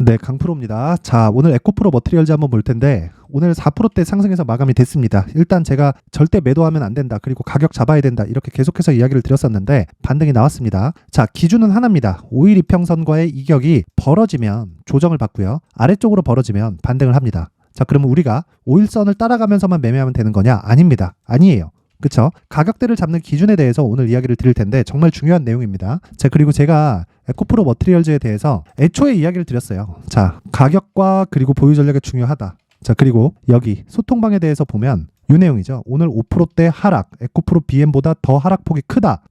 네, 강프로입니다. 자, 오늘 에코프로 머티리얼즈 한번 볼 텐데 오늘 4%대 상승해서 마감이 됐습니다. 일단 제가 절대 매도하면 안 된다. 그리고 가격 잡아야 된다. 이렇게 계속해서 이야기를 드렸었는데 반등이 나왔습니다. 자, 기준은 하나입니다. 5일 이평선과의 이격이 벌어지면 조정을 받고요. 아래쪽으로 벌어지면 반등을 합니다. 자, 그러면 우리가 5일선을 따라가면서만 매매하면 되는 거냐? 아닙니다. 아니에요. 그쵸? 가격대를 잡는 기준에 대해서 오늘 이야기를 드릴 텐데 정말 중요한 내용입니다. 자, 그리고 제가 에코프로 머티리얼즈에 대해서 애초에 이야기를 드렸어요. 자, 가격과 그리고 보유 전략이 중요하다. 자, 그리고 여기 소통방에 대해서 보면 이 내용이죠. 오늘 5%대 하락, 에코프로 BM보다 더 하락폭이 크다.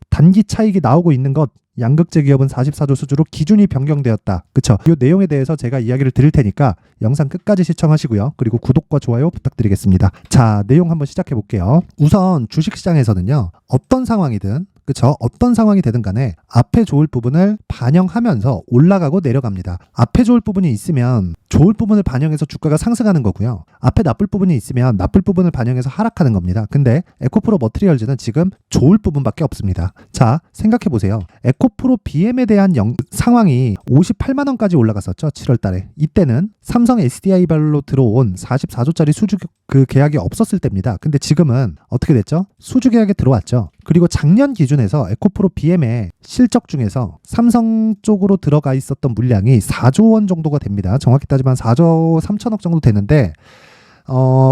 단기 차익이 나오고 있는 것, 양극재 기업은 44조 수주로 기준이 변경되었다. 그쵸? 이 내용에 대해서 제가 이야기를 드릴 테니까 영상 끝까지 시청하시고요. 그리고 구독과 좋아요 부탁드리겠습니다. 자, 내용 한번 시작해 볼게요. 우선 주식시장에서는요. 어떤 상황이든 그쵸? 어떤 상황이 되든 간에 앞에 좋을 부분을 반영하면서 올라가고 내려갑니다. 앞에 좋을 부분이 있으면 좋을 부분을 반영해서 주가가 상승하는 거고요. 앞에 나쁠 부분이 있으면 나쁠 부분을 반영해서 하락하는 겁니다. 근데 에코프로 머티리얼즈는 지금 좋을 부분밖에 없습니다. 자, 생각해 보세요. 에코프로 BM에 대한 상황이 58만 원까지 올라갔었죠. 7월 달에. 이때는 삼성 SDI발로 들어온 44조짜리 수주 계약이 없었을 때입니다. 근데 지금은 어떻게 됐죠? 수주 계약에 들어왔죠. 그리고 작년 기준에서 에코프로 BM의 실적 중에서 삼성 쪽으로 들어가 있었던 물량이 4조 원 정도가 됩니다. 정확히 따지면 4조 3천억 정도 되는데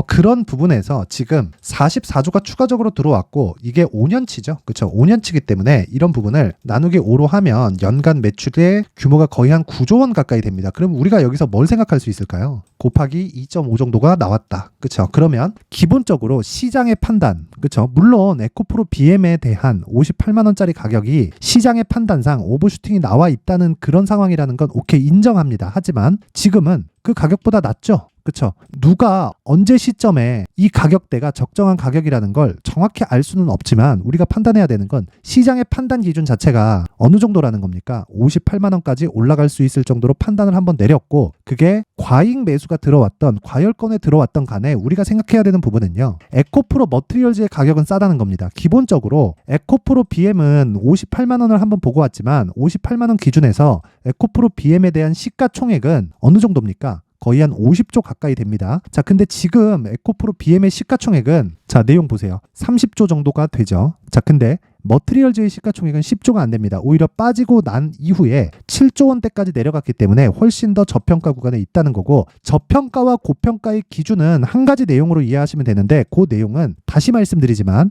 그런 부분에서 지금 44조가 추가적으로 들어왔고 이게 5년치죠. 그렇죠? 5년치기 때문에 이런 부분을 나누기 5로 하면 연간 매출의 규모가 거의 한 9조 원 가까이 됩니다. 그럼 우리가 여기서 뭘 생각할 수 있을까요? 곱하기 2.5 정도가 나왔다. 그렇죠? 그러면 기본적으로 시장의 판단, 그렇죠? 물론 에코프로 BM에 대한 58만 원짜리 가격이 시장의 판단상 오버슈팅이 나와 있다는 그런 상황이라는 건 오케이 인정합니다. 하지만 지금은 그 가격보다 낮죠. 그쵸? 누가 언제 시점에 이 가격대가 적정한 가격이라는 걸 정확히 알 수는 없지만 우리가 판단해야 되는 건 시장의 판단 기준 자체가 어느 정도라는 겁니까? 58만 원까지 올라갈 수 있을 정도로 판단을 한번 내렸고 그게 과잉 매수가 들어왔던 과열권에 들어왔던 간에 우리가 생각해야 되는 부분은요. 에코프로 머티리얼즈의 가격은 싸다는 겁니다. 기본적으로 에코프로 BM은 58만 원을 한번 보고 왔지만 58만 원 기준에서 에코프로 BM에 대한 시가총액은 어느 정도입니까? 거의 한 50조 가까이 됩니다. 자, 근데 지금 에코프로 BM의 시가총액은 자, 내용 보세요. 30조 정도가 되죠. 자, 근데 머티리얼즈의 시가총액은 10조가 안 됩니다. 오히려 빠지고 난 이후에 7조 원대까지 내려갔기 때문에 훨씬 더 저평가 구간에 있다는 거고 저평가와 고평가의 기준은 한 가지 내용으로 이해하시면 되는데 그 내용은 다시 말씀드리지만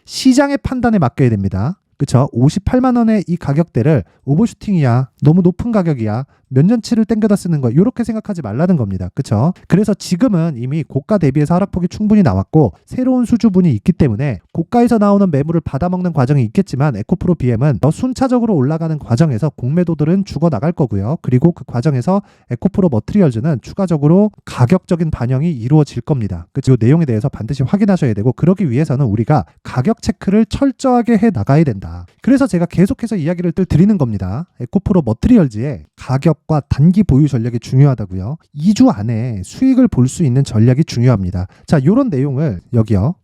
시장의 판단에 맡겨야 됩니다. 그쵸? 58만 원의 이 가격대를 오버슈팅이야, 너무 높은 가격이야, 몇 년치를 땡겨다 쓰는 거 이렇게 생각하지 말라는 겁니다. 그쵸? 그래서 지금은 이미 고가 대비해서 하락폭이 충분히 나왔고 새로운 수주분이 있기 때문에 고가에서 나오는 매물을 받아먹는 과정이 있겠지만 에코프로 BM은 더 순차적으로 올라가는 과정에서 공매도들은 죽어나갈 거고요. 그리고 그 과정에서 에코프로 머티리얼즈는 추가적으로 가격적인 반영이 이루어질 겁니다. 그 내용에 대해서 반드시 확인하셔야 되고 그러기 위해서는 우리가 가격 체크를 철저하게 해 나가야 된다. 그래서 제가 계속해서 이야기를 드리는 겁니다. 에코프로 머티리얼즈의 가격과 단기 보유 전략이 중요하다고요. 2주 안에 수익을 볼 수 있는 전략이 중요합니다. 자, 이런 내용을 여기요.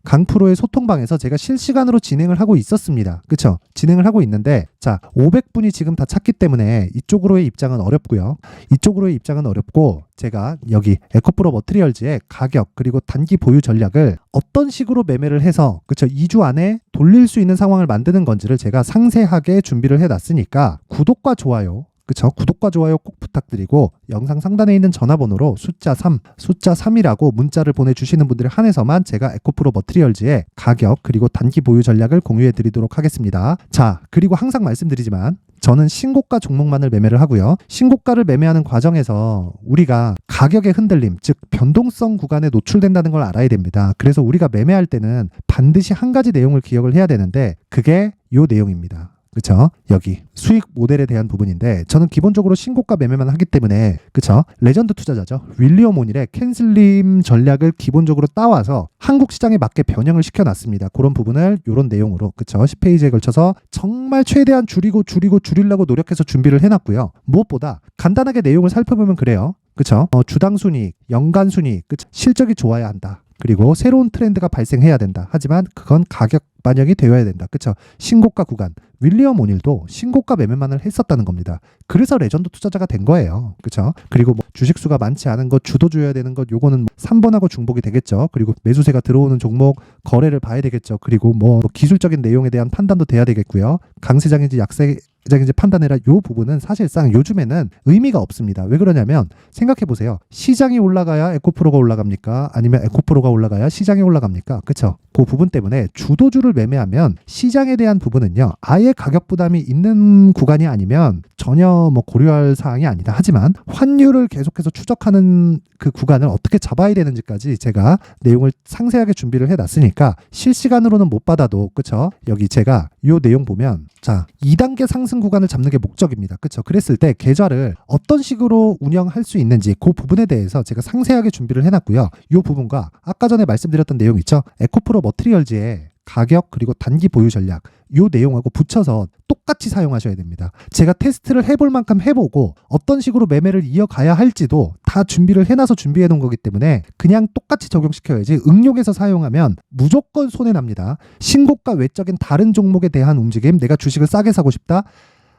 강프로의 소통방에서 제가 실시간으로 진행을 하고 있었습니다. 그쵸? 진행을 하고 있는데 자, 500분이 지금 다 찼기 때문에 이쪽으로의 입장은 어렵고요. 이쪽으로의 입장은 어렵고 제가 여기 에코프로 머티리얼즈의 가격 그리고 단기 보유 전략을 어떤 식으로 매매를 해서 그쵸? 2주 안에 돌릴 수 있는 상황을 만드는 건지를 제가 상세하게 준비를 해놨으니까 구독과 좋아요 그쵸? 구독과 좋아요 꼭 부탁드리고 영상 상단에 있는 전화번호로 숫자 3이라고 문자를 보내주시는 분들에 한해서만 제가 에코프로 머티리얼즈의 가격 그리고 단기 보유 전략을 공유해 드리도록 하겠습니다. 자, 그리고 항상 말씀드리지만 저는 신고가 종목만을 매매를 하고요. 신고가를 매매하는 과정에서 우리가 가격의 흔들림, 즉 변동성 구간에 노출된다는 걸 알아야 됩니다. 그래서 우리가 매매할 때는 반드시 한 가지 내용을 기억을 해야 되는데 그게 이 내용입니다. 그쵸? 여기 수익 모델에 대한 부분인데 저는 기본적으로 신고가 매매만 하기 때문에 그쵸? 레전드 투자자죠. 윌리엄 오닐의 캔슬림 전략을 기본적으로 따와서 한국 시장에 맞게 변형을 시켜놨습니다. 그런 부분을 이런 내용으로 그쵸? 10페이지에 걸쳐서 정말 최대한 줄이려고 노력해서 준비를 해놨고요. 무엇보다 간단하게 내용을 살펴보면 그래요. 그쵸? 주당 순이익, 연간 순이익, 그쵸? 실적이 좋아야 한다. 그리고 새로운 트렌드가 발생해야 된다. 하지만 그건 가격 반영이 되어야 된다. 그쵸? 신고가 구간. 윌리엄 오닐도 신고가 매매만을 했었다는 겁니다. 그래서 레전드 투자자가 된 거예요. 그쵸? 그리고 뭐 주식수가 많지 않은 것, 주도주여야 되는 것, 요거는 뭐 3번하고 중복이 되겠죠. 그리고 매수세가 들어오는 종목 거래를 봐야 되겠죠. 그리고 뭐 기술적인 내용에 대한 판단도 돼야 되겠고요. 강세장인지 약세장인지 판단해라. 요 부분은 사실상 요즘에는 의미가 없습니다. 왜 그러냐면 생각해보세요. 시장이 올라가야 에코프로가 올라갑니까? 아니면 에코프로가 올라가야 시장이 올라갑니까? 그쵸? 그 부분 때문에 주도주를 매매하면 시장에 대한 부분은요. 아예 가격 부담이 있는 구간이 아니면 전혀 뭐 고려할 사항이 아니다. 하지만 환율을 계속해서 추적하는 그 구간을 어떻게 잡아야 되는지까지 제가 내용을 상세하게 준비를 해놨으니까 실시간으로는 못 받아도 그쵸? 여기 제가 요 내용 보면 자 2단계 상승 구간을 잡는 게 목적입니다. 그쵸? 그랬을 때 계좌를 어떤 식으로 운영할 수 있는지 그 부분에 대해서 제가 상세하게 준비를 해놨고요. 요 부분과 아까 전에 말씀드렸던 내용 있죠? 에코프로 머티리얼즈의 가격 그리고 단기 보유 전략 요 내용하고 붙여서 똑같이 사용하셔야 됩니다. 제가 테스트를 해볼 만큼 해보고 어떤 식으로 매매를 이어가야 할지도 다 준비를 해놔서 준비해 놓은 거기 때문에 그냥 똑같이 적용시켜야지 응용해서 사용하면 무조건 손해납니다. 신고가 외적인 다른 종목에 대한 움직임, 내가 주식을 싸게 사고 싶다,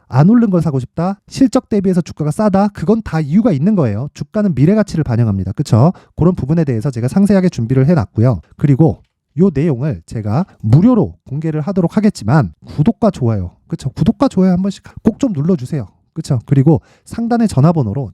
안 오른 걸 사고 싶다, 실적 대비해서 주가가 싸다, 그건 다 이유가 있는 거예요. 주가는 미래 가치를 반영합니다. 그쵸? 그런 부분에 대해서 제가 상세하게 준비를 해놨고요. 그리고 요 내용을 제가 무료로 공개를 하도록 하겠지만 구독과 좋아요, 그쵸? 구독과 좋아요 한 번씩 꼭 좀 눌러주세요. 그쵸? 그리고 상단의 전화번호로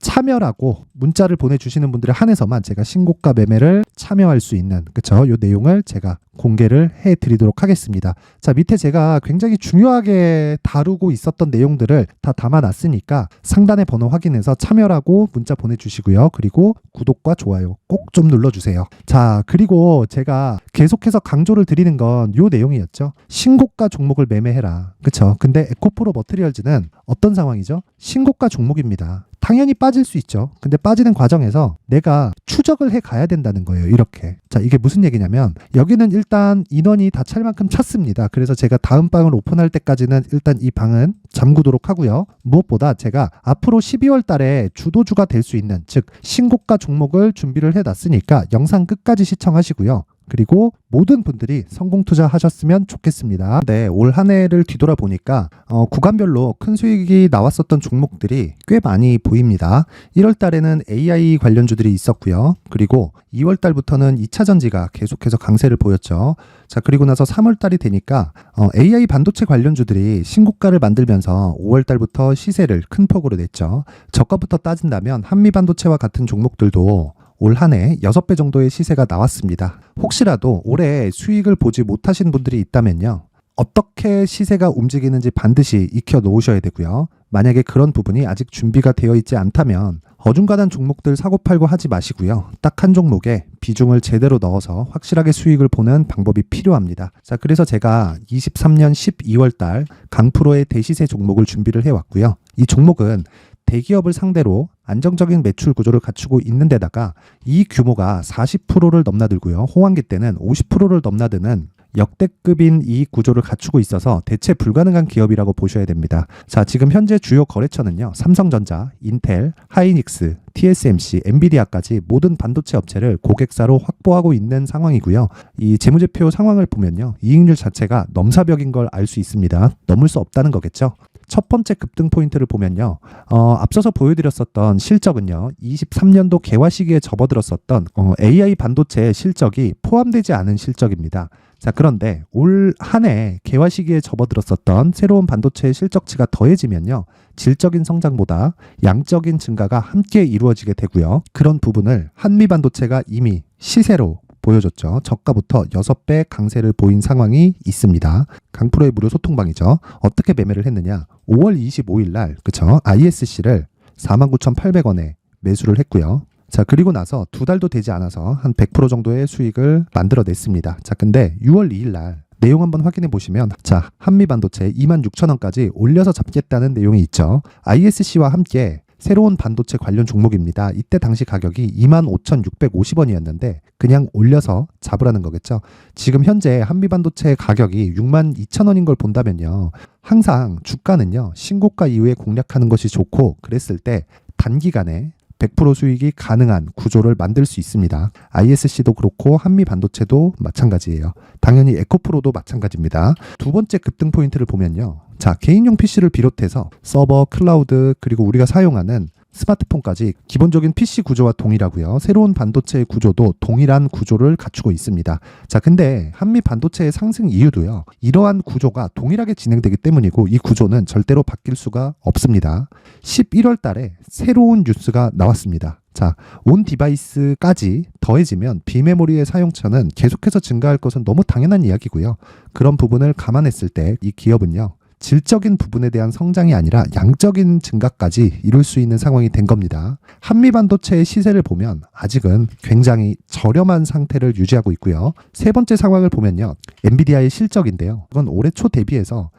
참여라고 문자를 보내주시는 분들에 한해서만 제가 신고가 매매를 참여할 수 있는 그쵸? 요 내용을 제가 공개를 해드리도록 하겠습니다. 자, 밑에 제가 굉장히 중요하게 다루고 있었던 내용들을 다 담아놨으니까 상단의 번호 확인해서 참여라고 문자 보내주시고요. 그리고 구독과 좋아요 꼭 좀 눌러주세요. 자, 그리고 제가 계속해서 강조를 드리는 건 요 내용이었죠. 신고가 종목을 매매해라. 그쵸? 근데 에코프로 머티리얼즈는 어떤 상황이죠? 신고가 종목입니다. 당연히 빠질 수 있죠. 근데 빠지는 과정에서 내가 추적을 해 가야 된다는 거예요. 이렇게. 자, 이게 무슨 얘기냐면 여기는 일단 인원이 다 찰 만큼 찼습니다. 그래서 제가 다음 방을 오픈할 때까지는 일단 이 방은 잠그도록 하고요. 무엇보다 제가 앞으로 12월 달에 주도주가 될 수 있는 즉 신고가 종목을 준비를 해놨으니까 영상 끝까지 시청하시고요. 그리고 모든 분들이 성공 투자하셨으면 좋겠습니다. 네, 올 한 해를 뒤돌아보니까 구간별로 큰 수익이 나왔었던 종목들이 꽤 많이 보입니다. 1월 달에는 AI 관련주들이 있었고요. 그리고 2월 달부터는 2차 전지가 계속해서 강세를 보였죠. 자, 그리고 나서 3월 달이 되니까 AI 반도체 관련주들이 신고가를 만들면서 5월 달부터 시세를 큰 폭으로 냈죠. 저가부터 따진다면 한미 반도체와 같은 종목들도 올 한 해 6배 정도의 시세가 나왔습니다. 혹시라도 올해 수익을 보지 못하신 분들이 있다면요. 어떻게 시세가 움직이는지 반드시 익혀 놓으셔야 되고요. 만약에 그런 부분이 아직 준비가 되어 있지 않다면 어중간한 종목들 사고팔고 하지 마시고요. 딱 한 종목에 비중을 제대로 넣어서 확실하게 수익을 보는 방법이 필요합니다. 자, 그래서 제가 23년 12월 달 강프로의 대시세 종목을 준비를 해왔고요. 이 종목은 대기업을 상대로 안정적인 매출 구조를 갖추고 있는 데다가 이 규모가 40%를 넘나들고요. 호황기 때는 50%를 넘나드는 역대급인 이익 구조를 갖추고 있어서 대체 불가능한 기업이라고 보셔야 됩니다. 자, 지금 현재 주요 거래처는요. 삼성전자, 인텔, 하이닉스, TSMC, 엔비디아까지 모든 반도체 업체를 고객사로 확보하고 있는 상황이고요. 이 재무제표 상황을 보면요. 이익률 자체가 넘사벽인 걸 알 수 있습니다. 넘을 수 없다는 거겠죠. 첫 번째 급등 포인트를 보면요. 앞서서 보여드렸었던 실적은요. 23년도 개화 시기에 접어들었었던 AI 반도체의 실적이 포함되지 않은 실적입니다. 자, 그런데 올 한 해 개화 시기에 접어들었었던 새로운 반도체의 실적치가 더해지면요. 질적인 성장보다 양적인 증가가 함께 이루어지게 되고요. 그런 부분을 한미 반도체가 이미 시세로 보여줬죠. 저가부터 6배 강세를 보인 상황이 있습니다. 강프로의 무료 소통방이죠. 어떻게 매매를 했느냐. 5월 25일 날 그쵸? ISC를 49,800원에 매수를 했고요. 자, 그리고 나서 2달도 되지 않아서 한 100% 정도의 수익을 만들어냈습니다. 자, 근데 6월 2일 날 내용 한번 확인해 보시면 자, 한미반도체 26,000원까지 올려서 잡겠다는 내용이 있죠. ISC와 함께 새로운 반도체 관련 종목입니다. 이때 당시 가격이 25,650원이었는데 그냥 올려서 잡으라는 거겠죠. 지금 현재 한미반도체 가격이 62,000원인 걸 본다면요. 항상 주가는요. 신고가 이후에 공략하는 것이 좋고 그랬을 때 단기간에 100% 수익이 가능한 구조를 만들 수 있습니다. ISC도 그렇고 한미반도체도 마찬가지예요. 당연히 에코프로도 마찬가지입니다. 두 번째 급등 포인트를 보면요. 자, 개인용 PC를 비롯해서 서버, 클라우드, 그리고 우리가 사용하는 스마트폰까지 기본적인 PC 구조와 동일하고요. 새로운 반도체의 구조도 동일한 구조를 갖추고 있습니다. 자, 근데 한미 반도체의 상승 이유도요. 이러한 구조가 동일하게 진행되기 때문이고 이 구조는 절대로 바뀔 수가 없습니다. 11월 달에 새로운 뉴스가 나왔습니다. 자, 온 디바이스까지 더해지면 비메모리의 사용처는 계속해서 증가할 것은 너무 당연한 이야기고요. 그런 부분을 감안했을 때 이 기업은요. 질적인 부분에 대한 성장이 아니라 양적인 증가까지 이룰 수 있는 상황이 된 겁니다. 한미반도체의 시세를 보면 아직은 굉장히 저렴한 상태를 유지하고 있고요. 세 번째 상황을 보면요. 엔비디아의 실적인데요. 이건 올해 초 대비해서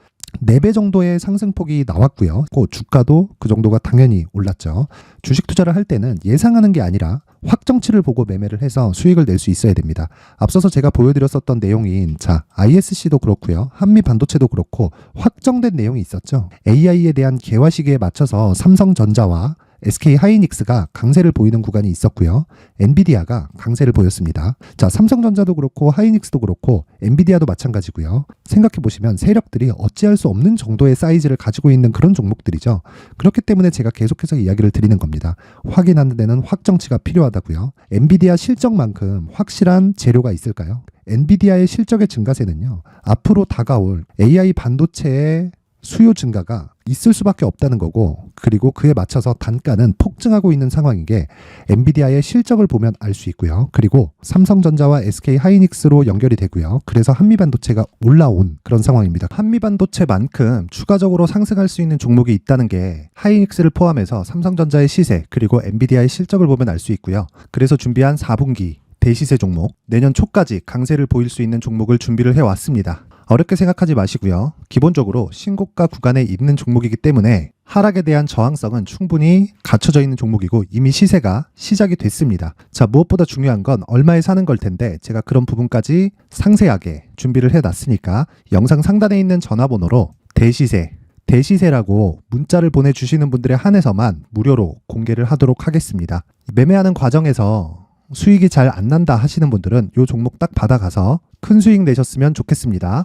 4배 정도의 상승폭이 나왔고요. 그 주가도 그 정도가 당연히 올랐죠. 주식 투자를 할 때는 예상하는 게 아니라 확정치를 보고 매매를 해서 수익을 낼 수 있어야 됩니다. 앞서서 제가 보여드렸었던 내용인 ISC도 그렇고요. 한미 반도체도 그렇고 확정된 내용이 있었죠. AI에 대한 개화 시기에 맞춰서 삼성전자와 SK 하이닉스가 강세를 보이는 구간이 있었고요. 엔비디아가 강세를 보였습니다. 자, 삼성전자도 그렇고 하이닉스도 그렇고 엔비디아도 마찬가지고요. 생각해 보시면 세력들이 어찌할 수 없는 정도의 사이즈를 가지고 있는 그런 종목들이죠. 그렇기 때문에 제가 계속해서 이야기를 드리는 겁니다. 확인하는 데는 확정치가 필요하다고요. 엔비디아 실적만큼 확실한 재료가 있을까요? 엔비디아의 실적의 증가세는요. 앞으로 다가올 AI 반도체의 수요 증가가 있을 수밖에 없다는 거고, 그리고 그에 맞춰서 단가는 폭증하고 있는 상황인 게 엔비디아의 실적을 보면 알 수 있고요. 그리고 삼성전자와 SK 하이닉스로 연결이 되고요. 그래서 한미반도체가 올라온 그런 상황입니다. 한미반도체만큼 추가적으로 상승할 수 있는 종목이 있다는 게 하이닉스를 포함해서 삼성전자의 시세 그리고 엔비디아의 실적을 보면 알 수 있고요. 그래서 준비한 4분기 대시세 종목, 내년 초까지 강세를 보일 수 있는 종목을 준비를 해왔습니다. 어렵게 생각하지 마시고요. 기본적으로 신고가 구간에 있는 종목이기 때문에 하락에 대한 저항성은 충분히 갖춰져 있는 종목이고 이미 시세가 시작이 됐습니다. 자, 무엇보다 중요한 건 얼마에 사는 걸 텐데 제가 그런 부분까지 상세하게 준비를 해놨으니까 영상 상단에 있는 전화번호로 대시세라고 문자를 보내주시는 분들에 한해서만 무료로 공개를 하도록 하겠습니다. 매매하는 과정에서 수익이 잘 안 난다 하시는 분들은 이 종목 딱 받아가서 큰 수익 내셨으면 좋겠습니다.